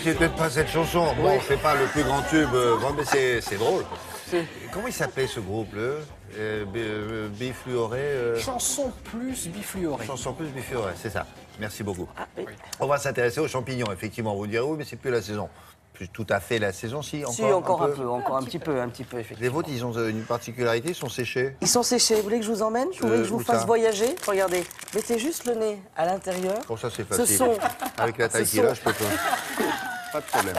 connaissez peut-être pas cette chanson. Bon, c'est pas le plus grand tube, mais c'est drôle. Comment il s'appelait ce groupe, Bifluoré Chanson plus bifluorée. Chanson plus Bifluoré, c'est ça. Merci beaucoup. Ah, oui. On va s'intéresser aux champignons, effectivement. Vous direz, oui, mais c'est plus la saison. Plus tout à fait la saison, si, encore, Si, encore un peu, encore un petit peu, effectivement. Les vôtres, ils ont une particularité, ils sont séchés. Ils sont séchés. Vous voulez que je vous emmène? Vous voulez que je vous où fasse ça voyager? Regardez, mettez juste le nez à l'intérieur. Pour ça, c'est Ce facile. sont... Avec la taille qu'il a, je peux pas. Pas de problème.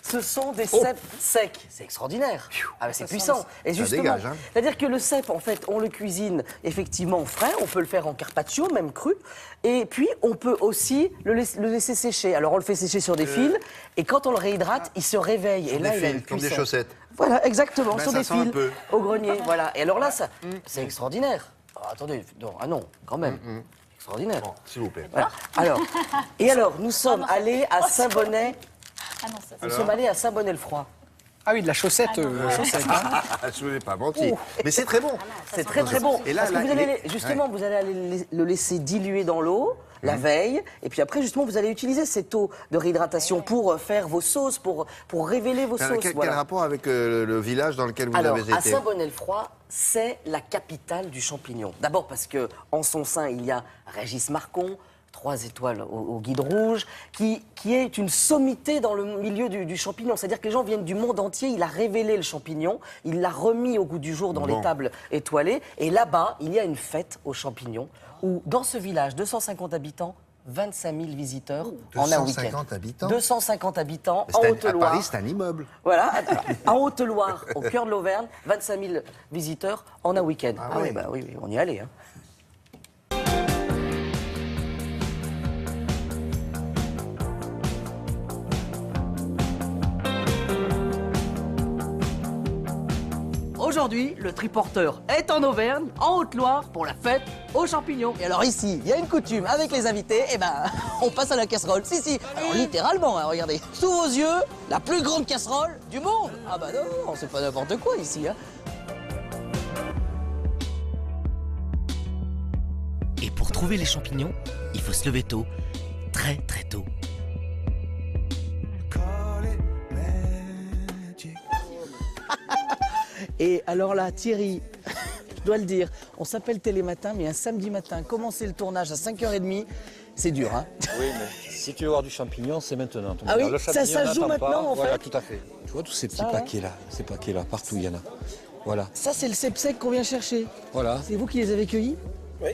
Ce sont des cèpes secs. C'est extraordinaire. Ah, c'est puissant. Et justement, dégage, hein. c'est-à-dire que le cèpe, en fait, on le cuisine effectivement frais. On peut le faire en carpaccio, même cru. Et puis, on peut aussi le laisser sécher. Alors, on le fait sécher sur des fils. Et quand on le réhydrate, il se réveille. Et là, il a une comme des puissance. chaussettes. Voilà, exactement, Ben, sur ça des sent un fils peu. au grenier. Voilà. Et alors là, ça, c'est extraordinaire. Oh, attendez, non, ah non, quand même. Extraordinaire. Bon, s'il vous plaît. Voilà. Alors, nous sommes allés à Saint-Bonnet. Ah non, ça Nous sommes allés à Saint-Bonnet-le-Froid. Ah oui, de la chaussette. Chaussette, hein. Je ne l'ai pas menti. Mais c'est très bon. C'est très très bon. Et là, Parce que là, vous allez, justement, vous allez aller le laisser diluer dans l'eau la veille, et puis après, justement, vous allez utiliser cette eau de réhydratation pour faire vos sauces, pour révéler vos sauces. Quel Voilà. rapport avec le village dans lequel vous Alors, avez à été? Saint-Bonnet-le-Froid, c'est la capitale du champignon. D'abord parce que en son sein, il y a Régis Marcon, 3 étoiles au guide rouge, qui est une sommité dans le milieu du champignon. C'est-à-dire que les gens viennent du monde entier, il a révélé le champignon, il l'a remis au goût du jour dans les tables étoilées. Et là-bas, il y a une fête aux champignons, où dans ce village, 250 habitants, 25 000 visiteurs en un week-end. 250 habitants 250 habitants en À Haute-Loire. Paris, c'est un immeuble. Voilà, en Haute-Loire, au cœur de l'Auvergne, 25 000 visiteurs en un week-end. Ah, ouais. oui, bah oui, on y allait. Hein. Aujourd'hui, le triporteur est en Auvergne, en Haute-Loire, pour la fête aux champignons. Et alors ici, il y a une coutume avec les invités, et ben, on passe à la casserole. Si, alors littéralement, hein, regardez. Sous vos yeux, la plus grande casserole du monde. Ah bah non, c'est pas n'importe quoi ici, hein. Et pour trouver les champignons, il faut se lever tôt, très très tôt. Et alors là, Thierry, je dois le dire, on s'appelle Télématin, mais un samedi matin, commencer le tournage à 5h30, c'est dur, hein. Oui, mais si tu veux voir du champignon, c'est maintenant. Ah oui, Le ça champignon joue n'attend maintenant, pas. en Voilà, fait. tout à fait. Tu vois tous ces petits Ça, là paquets-là, partout il y en a. Voilà, Ça, c'est le cep sec qu'on vient chercher. voilà. C'est vous qui les avez cueillis? Oui.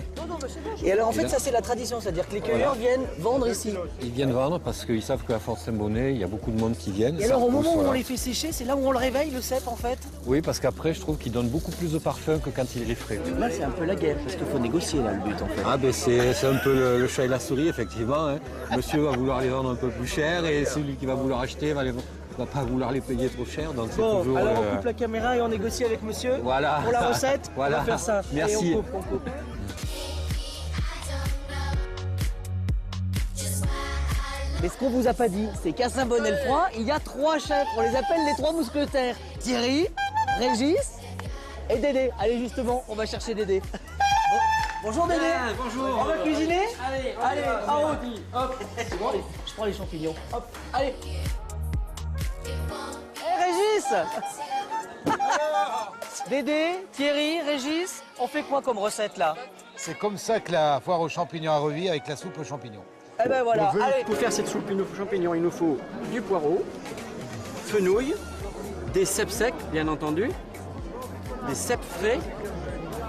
Et alors, en fait, là ça, c'est la tradition, c'est-à-dire que les cueilleurs viennent vendre ici. Ils viennent vendre parce qu'ils savent qu'à Fort Saint-Bonnet, il y a beaucoup de monde qui viennent. Et ça alors, au repousse, moment où on voilà. les fait sécher, c'est là où on le réveille, le cep, en fait? Oui, parce qu'après, je trouve qu'il donne beaucoup plus de parfum que quand il est frais. Là, c'est un peu la guerre, parce qu'il faut négocier, là, le but, en fait. Ah ben c'est un peu le chat et la souris, effectivement. Hein. Monsieur va vouloir les vendre un peu plus cher et celui qui va vouloir acheter va pas vouloir les payer trop cher. Donc c'est Bon, toujours... alors on coupe la caméra et on négocie avec monsieur. Voilà. Pour la recette, Voilà. on va faire ça. Merci. Et on coupe. Mais ce qu'on vous a pas dit, c'est qu'à Saint-Bonnet-le-Froid, il y a 3 chefs. On les appelle les 3 mousquetaires. Thierry, Régis et Dédé. Allez, justement, on va chercher Dédé. Bonjour Dédé. Bonjour. On va cuisiner? Allez, en haut. Hop. Je prends les champignons. Hop, allez. Régis. Dédé, Thierry, Régis, on fait quoi comme recette là? C'est comme ça que la foire aux champignons a revu avec la soupe aux champignons. Eh ben voilà, allez. Pour faire cette soupe aux champignons, il nous faut du poireau, fenouil, des cèpes secs, bien entendu, des cèpes frais,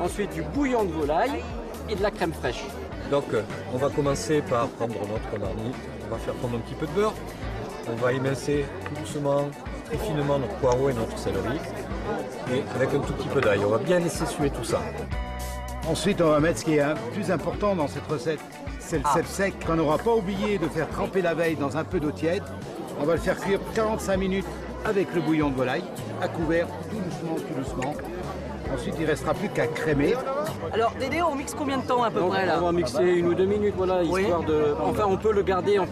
ensuite du bouillon de volaille et de la crème fraîche. Donc on va commencer par prendre notre marmite, on va faire prendre un petit peu de beurre, on va émincer tout doucement, très finement notre poireau et notre céleri, et avec un tout petit peu d'ail, on va bien laisser suer tout ça. Ensuite, on va mettre ce qui est le plus important dans cette recette, c'est le cèpe sec qu'on n'aura pas oublié de faire tremper la veille dans un peu d'eau tiède. On va le faire cuire 45 minutes avec le bouillon de volaille, à couvert, tout doucement, tout doucement. Ensuite, il ne restera plus qu'à crémer. Alors, Dédé, on mixe combien de temps à peu Donc, près là? on va mixer 1 ou 2 minutes, voilà, Oui. histoire de... Enfin, on peut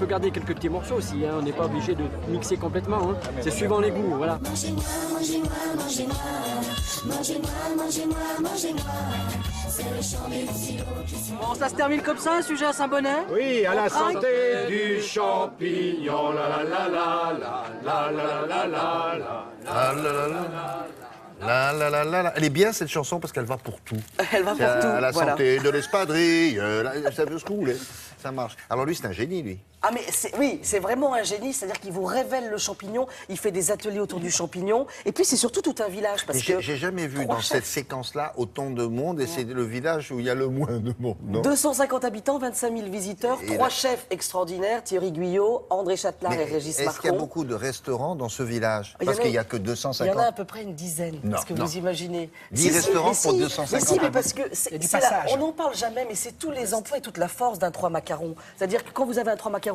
garder quelques petits morceaux aussi, hein, on n'est pas obligé de mixer complètement, hein. C'est suivant les goûts, voilà. Bon, ça se termine comme ça, un sujet à Saint-Bonnet? Oui, à la Ah, santé du champignon, la la la la la la la la la la. Ah là là là. La la la la la. Elle est bien cette chanson parce qu'elle va pour tout. Elle va C'est pour tout, à la voilà. santé de l'espadrille, ça veut se couler. Ça marche. Alors lui, c'est un génie, lui. Ah mais oui, c'est vraiment un génie, c'est-à-dire qu'il vous révèle le champignon, il fait des ateliers autour du champignon, et puis c'est surtout tout un village, parce Mais que... j'ai jamais vu trois dans chefs. cette séquence-là autant de monde, et c'est le village où il y a le moins de monde, non? 250 habitants, 25 000 visiteurs, Et 3 là- chefs extraordinaires, Thierry Guyot, André Châtelard et Régis est-ce qu'il y a Marcon. beaucoup de restaurants dans ce village? Il y en Parce a- qu'il n'y a que Il y en a 250. à peu près une dizaine, Non, est-ce que non. vous imaginez 10 restaurants mais pour si, 250 mais si, mais parce que Il y a du c'est passage. on n'en parle jamais, mais c'est tous les emplois et toute la force d'un 3 macarons. C'est-à-dire que quand vous avez un 3 macarons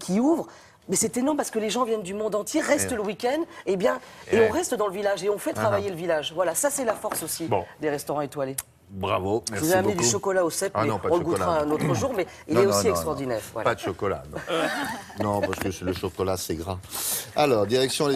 qui ouvre, mais c'est énorme parce que les gens viennent du monde entier, restent le week-end, et on reste dans le village et on fait travailler le village. Voilà, ça c'est la force aussi Bon. des restaurants étoilés. Bravo, Je merci vous ai amené beaucoup. du chocolat au cèpe, Ah mais non, pas de on le goûtera chocolat. un autre jour, mais il Non, est non, aussi non, extraordinaire. non. Voilà. Pas de chocolat, non. Non, parce que le chocolat, c'est gras. Alors, direction les